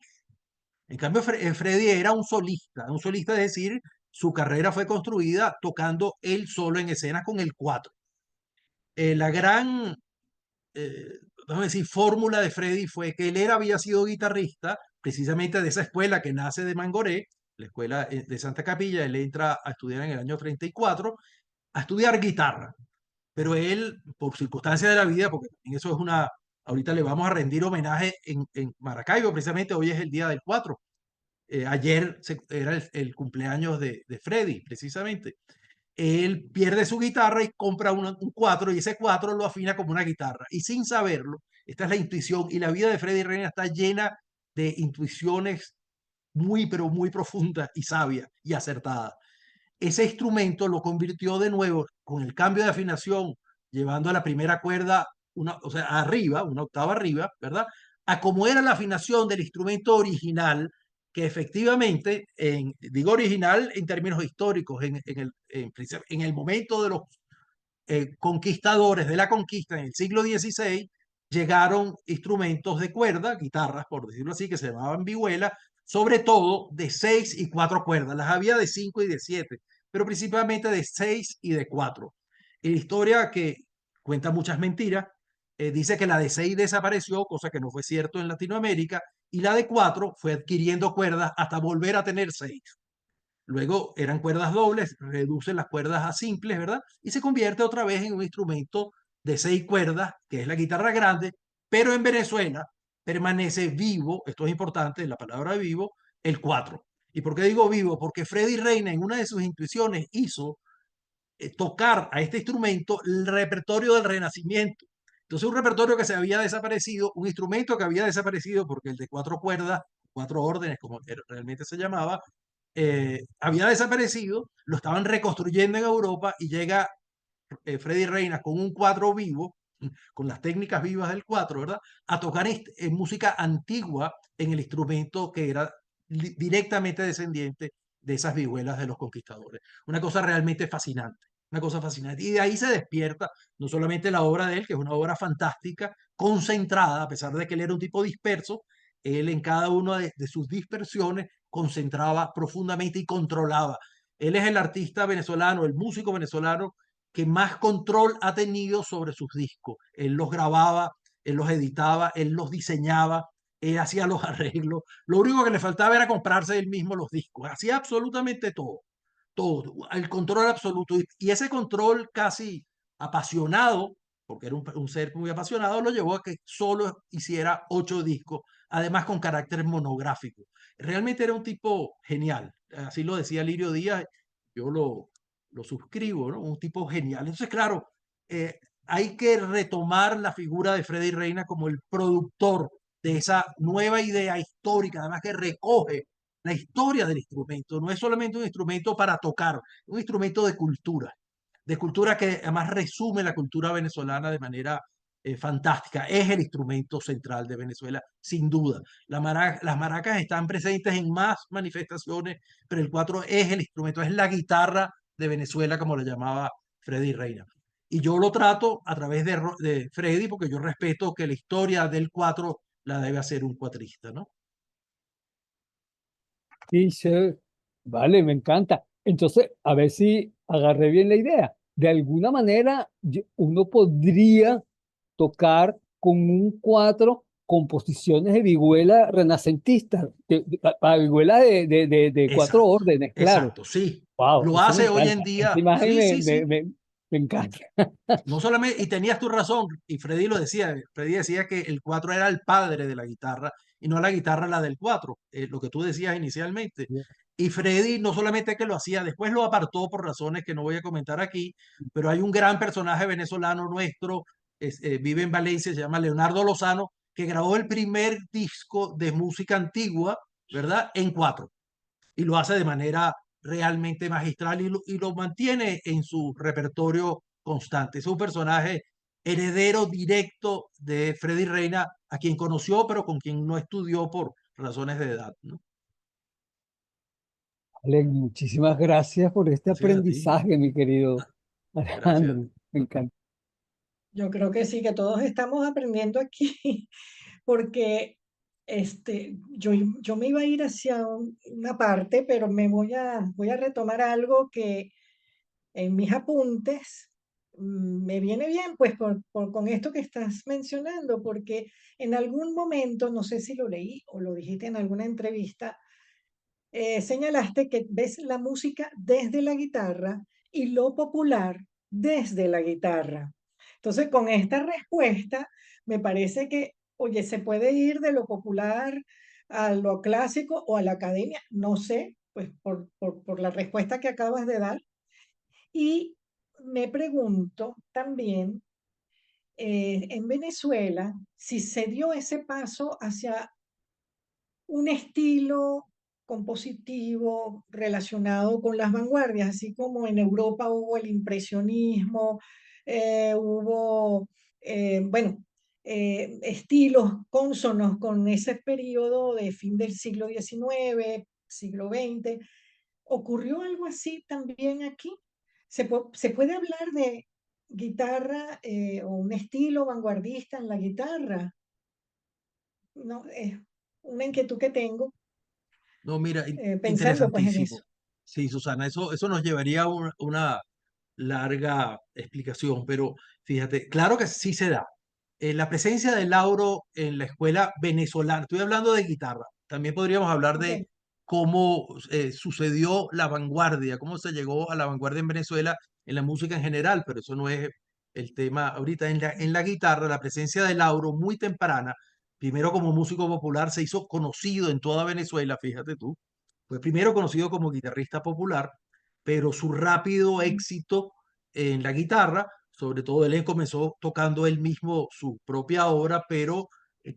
En cambio, Freddy era un solista, es decir, su carrera fue construida tocando él solo en escena con el cuatro. La gran vamos a decir, fórmula de Freddy fue que él había sido guitarrista, precisamente de esa escuela que nace de Mangoré, la escuela de Santa Capilla. Él entra a estudiar en el año 34, a estudiar guitarra. Pero él, por circunstancias de la vida, porque en eso es una, ahorita le vamos a rendir homenaje en Maracaibo, precisamente hoy es el día del 4. Ayer era el cumpleaños de Freddy, precisamente. Él pierde su guitarra y compra un cuatro, y ese cuatro lo afina como una guitarra. Y sin saberlo, esta es la intuición, y la vida de Freddy Reina está llena de intuiciones muy, pero muy profundas y sabias y acertadas. Ese instrumento lo convirtió de nuevo con el cambio de afinación, llevando a la primera cuerda, o sea, arriba, una octava arriba, ¿verdad? A como era la afinación del instrumento original, que efectivamente, digo original en términos históricos, en el momento de los conquistadores de la conquista en el siglo XVI, llegaron instrumentos de cuerda, guitarras, por decirlo así, que se llamaban vihuelas, sobre todo de 6 y 4 cuerdas. Las había de 5 y de 7, pero principalmente de 6 y de 4. La historia, que cuenta muchas mentiras, dice que la de 6 desapareció, cosa que no fue cierto en Latinoamérica, y la de 4 fue adquiriendo cuerdas hasta volver a tener 6. Luego eran cuerdas dobles, reducen las cuerdas a simples, ¿verdad? Y se convierte otra vez en un instrumento de 6 cuerdas, que es la guitarra grande, pero en Venezuela permanece vivo, esto es importante, la palabra vivo, el 4. ¿Y por qué digo vivo? Porque Freddy Reina en una de sus intuiciones hizo tocar a este instrumento el repertorio del Renacimiento. Entonces un repertorio que se había desaparecido, un instrumento que había desaparecido porque el de 4 cuerdas, 4 órdenes como realmente se llamaba, había desaparecido, lo estaban reconstruyendo en Europa y llega Freddy Reina con un cuatro vivo, con las técnicas vivas del cuatro, ¿verdad? A tocar música antigua en el instrumento que era directamente descendiente de esas vihuelas de los conquistadores. Una cosa realmente fascinante, una cosa fascinante. Y de ahí se despierta no solamente la obra de él, que es una obra fantástica, concentrada, a pesar de que él era un tipo disperso, él en cada una de sus dispersiones concentraba profundamente y controlaba. Él es el artista venezolano, el músico venezolano que más control ha tenido sobre sus discos. Él los grababa, él los editaba, él los diseñaba, él hacía los arreglos. Lo único que le faltaba era comprarse él mismo los discos. Hacía absolutamente todo, todo, el control absoluto. Y ese control casi apasionado, porque era un ser muy apasionado, lo llevó a que solo hiciera 8 discos, además con carácter monográfico. Realmente era un tipo genial, así lo decía Lirio Díaz, yo lo suscribo, ¿no? Un tipo genial. Entonces, claro, hay que retomar la figura de Freddy Reina como el productor de esa nueva idea histórica, además que recoge la historia del instrumento. No es solamente un instrumento para tocar, es un instrumento de cultura que además resume la cultura venezolana de manera fantástica. Es el instrumento central de Venezuela, sin duda. Las maracas están presentes en más manifestaciones, pero el cuatro es el instrumento, es la guitarra de Venezuela, como lo llamaba Freddy Reina. Y yo lo trato a través de Freddy, porque yo respeto que la historia del cuatro la debe hacer un cuatrista, ¿no? Sí, sí, vale, me encanta. Entonces, a ver si agarré bien la idea. De alguna manera, uno podría tocar con un cuatro composiciones de vihuela renacentistas, para vihuela de 4 Exacto, órdenes, claro. exacto, sí. Wow, Lo eso me hace hoy en encanta. Esta día, imagen sí, sí, sí. Me encanta. No solamente, y tenías tu razón, y Freddy decía que el 4 era el padre de la guitarra y no la guitarra la del 4, lo que tú decías inicialmente. Y Freddy no solamente que lo hacía, después lo apartó por razones que no voy a comentar aquí, pero hay un gran personaje venezolano nuestro, vive en Valencia, se llama Leonardo Lozano, que grabó el primer disco de música antigua, ¿verdad? En 4 y lo hace de manera realmente magistral y lo mantiene en su repertorio constante. Es un personaje heredero directo de Freddy Reina, a quien conoció, pero con quien no estudió por razones de edad, ¿no? Ale, muchísimas gracias por este Gracias a ti. aprendizaje, mi querido Gracias a Alejandro. ti. Me encanta. Yo creo que sí, que todos estamos aprendiendo aquí, porque yo me iba a ir hacia una parte, pero voy a retomar algo que en mis apuntes me viene bien, pues con esto que estás mencionando, porque en algún momento, no sé si lo leí o lo dijiste en alguna entrevista, señalaste que ves la música desde la guitarra y lo popular desde la guitarra. Entonces, con esta respuesta, me parece que, oye, se puede ir de lo popular a lo clásico o a la academia, no sé, pues por la respuesta que acabas de dar. Y me pregunto también, en Venezuela, si se dio ese paso hacia un estilo compositivo relacionado con las vanguardias, así como en Europa hubo el impresionismo, hubo, bueno, estilos cónsonos con ese periodo de fin del siglo XIX, siglo XX. ¿Ocurrió algo así también aquí? ¿Se puede hablar de guitarra o un estilo vanguardista en la guitarra? No, es una inquietud que tengo No, mira, pensando pues en eso. interesantísimo. Sí, Susana, eso nos llevaría a una larga explicación, pero fíjate, claro que sí se da. La presencia de Lauro en la escuela venezolana, estoy hablando de guitarra, también podríamos hablar Ok, de cómo sucedió la vanguardia, cómo se llegó a la vanguardia en Venezuela en la música en general, pero eso no es el tema ahorita. En la guitarra, la presencia de Lauro muy temprana, primero como músico popular, se hizo conocido en toda Venezuela, fíjate tú, fue primero conocido como guitarrista popular, pero su rápido éxito en la guitarra, sobre todo él comenzó tocando él mismo su propia obra, pero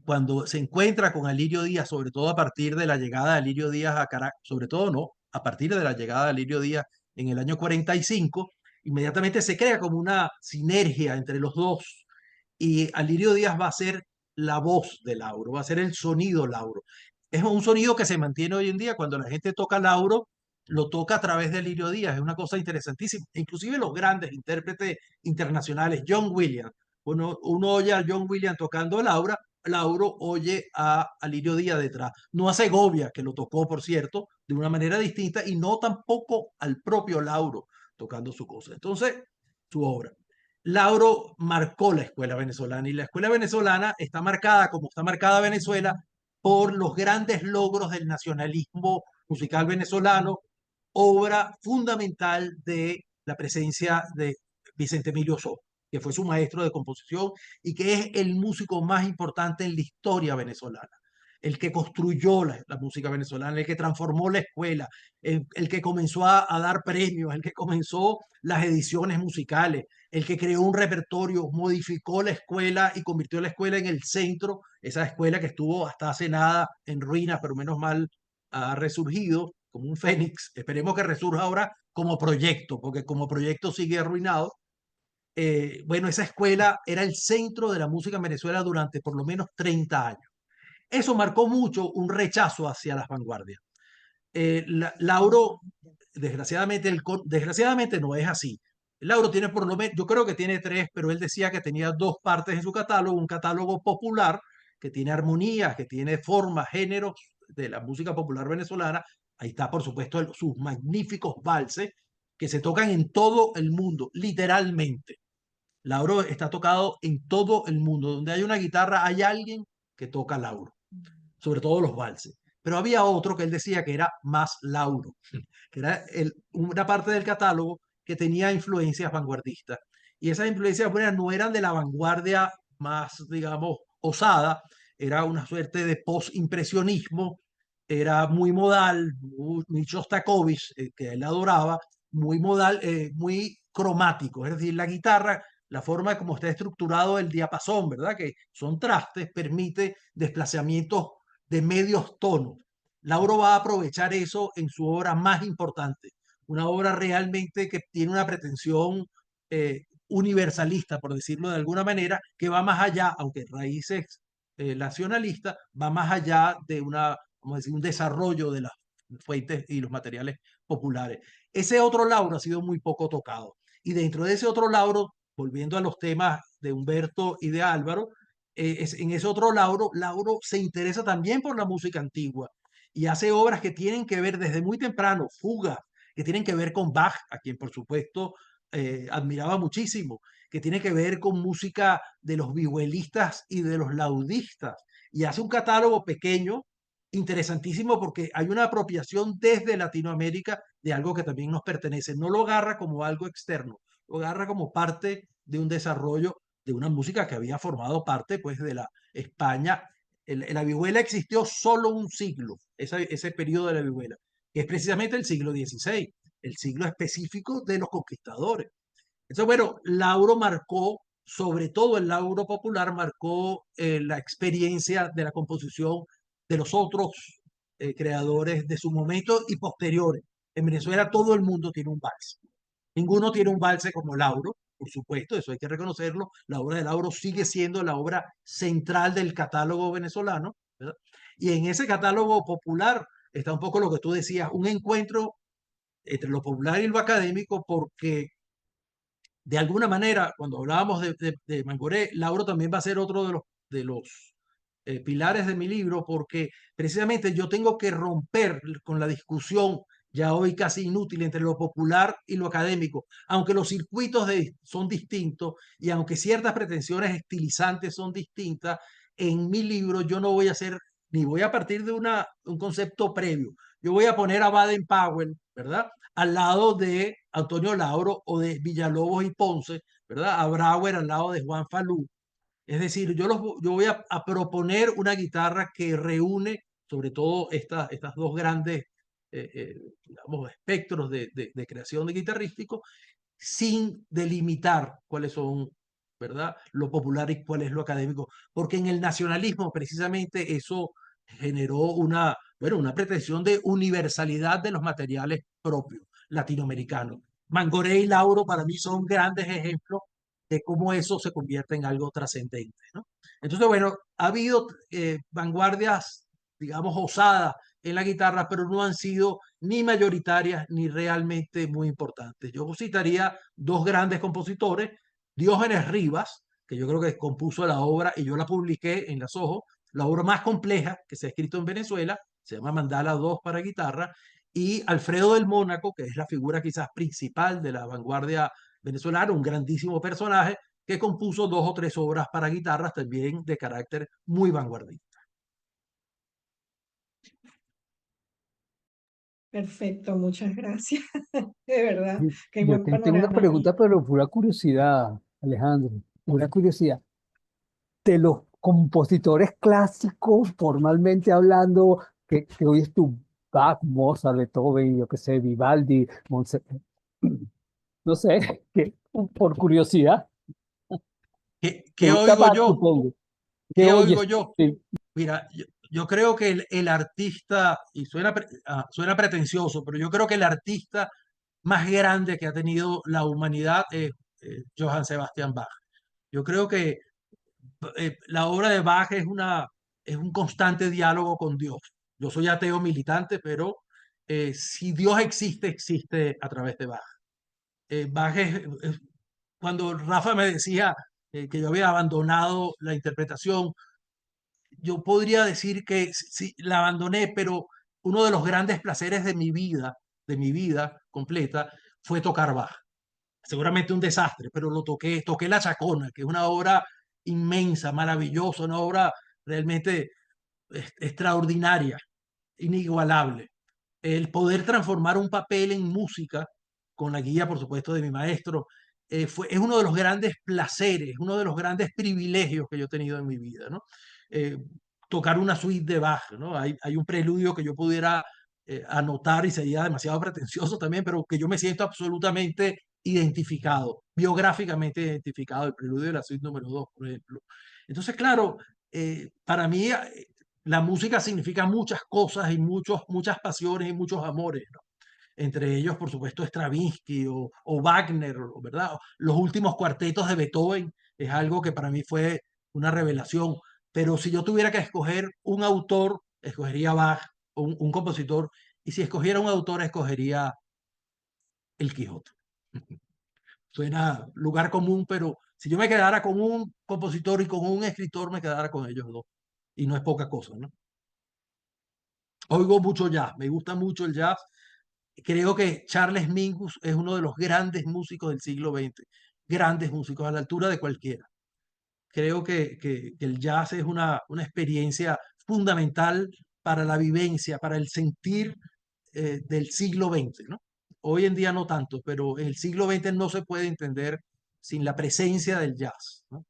cuando se encuentra con Alirio Díaz, sobre todo a partir de la llegada de Alirio Díaz a Caracas, sobre todo no, a partir de la llegada de Alirio Díaz en el año 45, inmediatamente se crea como una sinergia entre los dos y Alirio Díaz va a ser la voz de Lauro, va a ser el sonido Lauro. Es un sonido que se mantiene hoy en día cuando la gente toca Lauro, lo toca a través de Alirio Díaz, es una cosa interesantísima. Inclusive los grandes intérpretes internacionales, John Williams, uno oye a John Williams tocando Lauro oye a Alirio Díaz detrás, no a Segovia, que lo tocó, por cierto, de una manera distinta, y no tampoco al propio Lauro tocando su cosa. Entonces, su obra. Lauro marcó la escuela venezolana y la escuela venezolana está marcada, como está marcada Venezuela, por los grandes logros del nacionalismo musical venezolano, obra fundamental de la presencia de Vicente Emilio Soto, que fue su maestro de composición y que es el músico más importante en la historia venezolana, el que construyó la música venezolana, el que transformó la escuela, el que comenzó a dar premios, el que comenzó las ediciones musicales, el que creó un repertorio, modificó la escuela y convirtió la escuela en el centro, esa escuela que estuvo hasta hace nada en ruinas, pero menos mal ha resurgido como un fénix. Esperemos que resurja ahora como proyecto, porque como proyecto sigue arruinado. Bueno, esa escuela era el centro de la música en Venezuela durante por lo menos 30 años. Eso marcó mucho un rechazo hacia las vanguardias. Lauro, desgraciadamente, desgraciadamente no es así. Lauro tiene por lo menos, yo creo que tiene tres, pero él decía que tenía dos partes en su catálogo, un catálogo popular que tiene armonías, que tiene formas, géneros de la música popular venezolana. Ahí está, por supuesto, sus magníficos valses que se tocan en todo el mundo, literalmente. Lauro está tocado en todo el mundo. Donde hay una guitarra, hay alguien que toca Lauro, sobre todo los valses. Pero había otro que él decía que era más Lauro, que era una parte del catálogo que tenía influencias vanguardistas. Y esas influencias, bueno, no eran de la vanguardia más, digamos, osada, era una suerte de post-impresionismo, era muy modal, muy Shostakovich, que él adoraba, muy modal, muy cromático, es decir, la guitarra, la forma como está estructurado el diapasón, ¿verdad? Que son trastes, permite desplazamientos de medios tonos. Lauro va a aprovechar eso en su obra más importante, una obra realmente que tiene una pretensión universalista, por decirlo de alguna manera, que va más allá, aunque raíces nacionalistas, va más allá de una, vamos a decir, un desarrollo de las fuentes y los materiales populares. Ese otro Lauro ha sido muy poco tocado. Y dentro de ese otro Lauro, volviendo a los temas de Humberto y de Álvaro, en ese otro Lauro, Lauro se interesa también por la música antigua y hace obras que tienen que ver desde muy temprano, fugas, que tienen que ver con Bach, a quien por supuesto admiraba muchísimo, que tiene que ver con música de los vihuelistas y de los laudistas, y hace un catálogo pequeño, interesantísimo, porque hay una apropiación desde Latinoamérica de algo que también nos pertenece. No lo agarra como algo externo, lo agarra como parte de un desarrollo de una música que había formado parte pues de la España. La vihuela existió solo un siglo, ese periodo de la vihuela, que es precisamente el siglo XVI, el siglo específico de los conquistadores. Entonces, bueno, Lauro marcó, sobre todo el Lauro popular, marcó la experiencia de la composición de los otros creadores de su momento y posteriores. En Venezuela todo el mundo tiene un vals. Ninguno tiene un valse como Lauro, por supuesto, eso hay que reconocerlo. La obra de Lauro sigue siendo la obra central del catálogo venezolano, ¿verdad? Y en ese catálogo popular está un poco lo que tú decías, un encuentro entre lo popular y lo académico, porque de alguna manera, cuando hablábamos de Mangoré, Lauro también va a ser otro de los pilares de mi libro, porque precisamente yo tengo que romper con la discusión ya hoy casi inútil entre lo popular y lo académico, aunque los circuitos son distintos y aunque ciertas pretensiones estilizantes son distintas, en mi libro yo no voy a hacer, ni voy a partir de un concepto previo, yo voy a poner a Baden-Powell, ¿verdad? Al lado de Antonio Lauro o de Villalobos y Ponce, ¿verdad? A Brauer al lado de Juan Falú. Es decir, yo voy a proponer una guitarra que reúne sobre todo estas dos grandes, digamos, espectros de creación de guitarrístico, sin delimitar cuáles son, ¿verdad?, lo popular y cuál es lo académico. Porque en el nacionalismo, precisamente, eso generó bueno, una pretensión de universalidad de los materiales propios latinoamericanos. Mangoré y Lauro para mí son grandes ejemplos de cómo eso se convierte en algo trascendente, ¿no? Entonces, bueno, ha habido vanguardias, digamos, osadas en la guitarra, pero no han sido ni mayoritarias ni realmente muy importantes. Yo citaría dos grandes compositores, Diógenes Rivas, que yo creo que compuso la obra y yo la publiqué en las Ojos, la obra más compleja que se ha escrito en Venezuela, se llama Mandala 2 para guitarra, y Alfredo del Mónaco, que es la figura quizás principal de la vanguardia venezolana, un grandísimo personaje que compuso dos o tres obras para guitarras también de carácter muy vanguardista. Perfecto, muchas gracias. De verdad, Sí, qué yo buen te tengo una panorama. pregunta, pero pura curiosidad, Alejandro, pura curiosidad. De los compositores clásicos, formalmente hablando, que oyes tú, Bach, Mozart, Beethoven, yo qué sé, Vivaldi, no sé, que, por curiosidad, ¿te ¿Qué gusta oigo Bach, yo? supongo? ¿Qué ¿Qué oigo oyes? yo? Sí. Mira, yo creo que el artista, y suena pretencioso, pero yo creo que el artista más grande que ha tenido la humanidad es Johann Sebastian Bach. Yo creo que la obra de Bach es un constante diálogo con Dios. Yo soy ateo militante, pero si Dios existe, existe a través de Bach. Bach cuando Rafa me decía que yo había abandonado la interpretación, yo podría decir que sí, la abandoné, pero uno de los grandes placeres de mi vida completa, fue tocar Bach. Seguramente un desastre, pero toqué La Chacona, que es una obra inmensa, maravillosa, una obra realmente extraordinaria, inigualable. El poder transformar un papel en música con la guía, por supuesto, de mi maestro. Es uno de los grandes placeres, uno de los grandes privilegios que yo he tenido en mi vida, ¿no? Eh, Tocar una suite de Bach, ¿no? Hay un preludio que yo pudiera anotar y sería demasiado pretencioso también, pero que yo me siento absolutamente identificado, biográficamente identificado, el preludio de la suite número 2, por ejemplo. Entonces, claro, para mí la música significa muchas cosas y muchas pasiones y muchos amores, ¿no? Entre ellos, por supuesto, Stravinsky o Wagner, ¿verdad? Los últimos cuartetos de Beethoven es algo que para mí fue una revelación. Pero si yo tuviera que escoger un autor, escogería Bach, o un compositor, y si escogiera un autor, escogería El Quijote. Suena lugar común, pero si yo me quedara con un compositor y con un escritor, me quedara con ellos dos. Y no es poca cosa, ¿no? Oigo mucho jazz, me gusta mucho el jazz. Creo que Charles Mingus es uno de los grandes músicos del siglo XX, grandes músicos a la altura de cualquiera. Creo que el jazz es una experiencia fundamental para la vivencia, para el sentir del siglo XX, ¿no? Hoy en día no tanto, pero en el siglo XX no se puede entender sin la presencia del jazz, ¿no?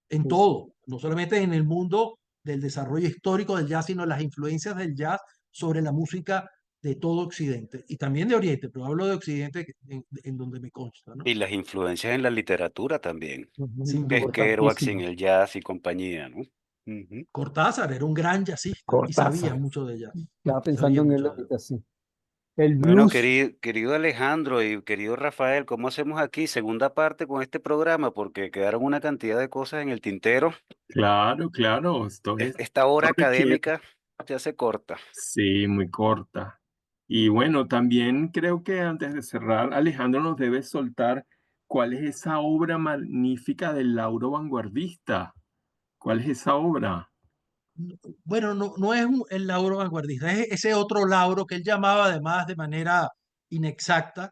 En todo, no solamente en el mundo del desarrollo histórico del jazz, sino las influencias del jazz sobre la música de todo Occidente y también de Oriente, pero hablo de Occidente en donde me consta, ¿no? Y las influencias en la literatura también, Sin que es duda. Kerouac sin Importantísimo. el jazz y compañía, ¿no? Ujú. Cortázar era un gran jazzista y sabía Cortázar. mucho de jazz. Estaba Sabía pensando en él mucho de jazz. ahorita, sí. El Bueno, blues. querido Alejandro y querido Rafael, ¿cómo hacemos aquí? Segunda parte con este programa, porque quedaron una cantidad de cosas en el tintero. Claro, claro, Esta hora esto requiere, académica se hace corta. sí, muy corta. Y bueno, también creo que antes de cerrar, Alejandro nos debe soltar cuál es esa obra magnífica del Lauro vanguardista. ¿Cuál es esa obra? Bueno, no es el Lauro vanguardista, es ese otro Lauro que él llamaba además de manera inexacta.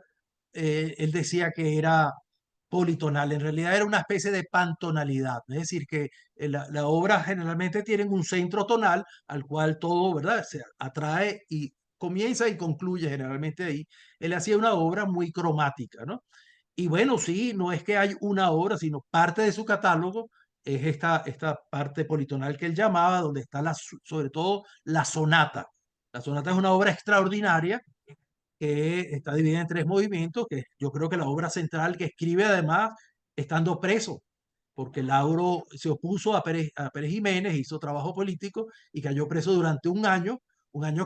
Él decía que era politonal, en realidad era una especie de pantonalidad, es decir, que la obra generalmente tiene un centro tonal al cual todo, ¿verdad? Se atrae y comienza y concluye generalmente ahí. Él hacía una obra muy cromática, ¿no? Y bueno, sí, no es que hay una obra, sino parte de su catálogo es esta parte politonal que él llamaba, donde está sobre todo la sonata. La sonata es una obra extraordinaria que está dividida en tres movimientos, que yo creo que la obra central que escribe además estando preso, porque Lauro se opuso a Pérez Jiménez, hizo trabajo político y cayó preso durante un año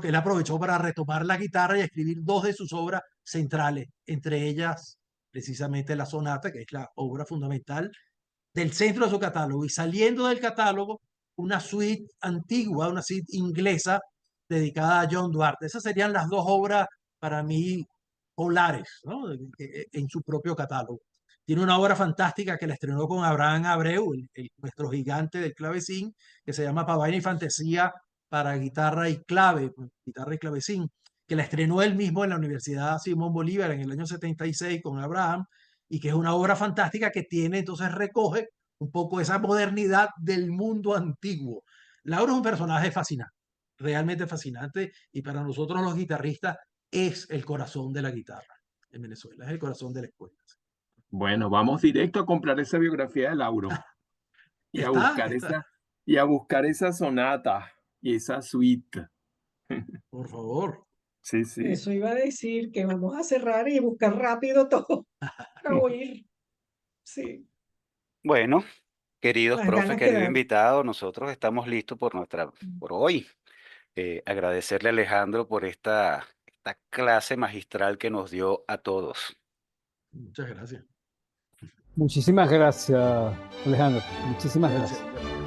que él aprovechó para retomar la guitarra y escribir dos de sus obras centrales, entre ellas precisamente la sonata, que es la obra fundamental del centro de su catálogo, y saliendo del catálogo una suite antigua, una suite inglesa dedicada a John Duarte. Esas serían las dos obras para mí polares, ¿no? En su propio catálogo. Tiene una obra fantástica que la estrenó con Abraham Abreu, nuestro gigante del clavecín, que se llama Pavaina y Fantasía para guitarra y clave, guitarra y clavecín, que la estrenó él mismo en la Universidad Simón Bolívar en el año 76 con Abraham, y que es una obra fantástica que tiene, entonces recoge un poco esa modernidad del mundo antiguo. Lauro es un personaje fascinante, realmente fascinante, y para nosotros los guitarristas es el corazón de la guitarra en Venezuela, es el corazón de la escuela. Bueno, vamos directo a comprar esa biografía de Lauro y a buscar Está, esa sonata y esa suite. por favor. Sí, sí. Eso iba a decir que vamos a cerrar y buscar rápido todo para oír. Sí, Bueno, queridos las profes, ganas que querido dan. invitado, nosotros estamos listos por hoy. Agradecerle a Alejandro por esta clase magistral que nos dio a todos. Muchas gracias. Muchísimas gracias, Alejandro. Muchísimas Gracias. gracias.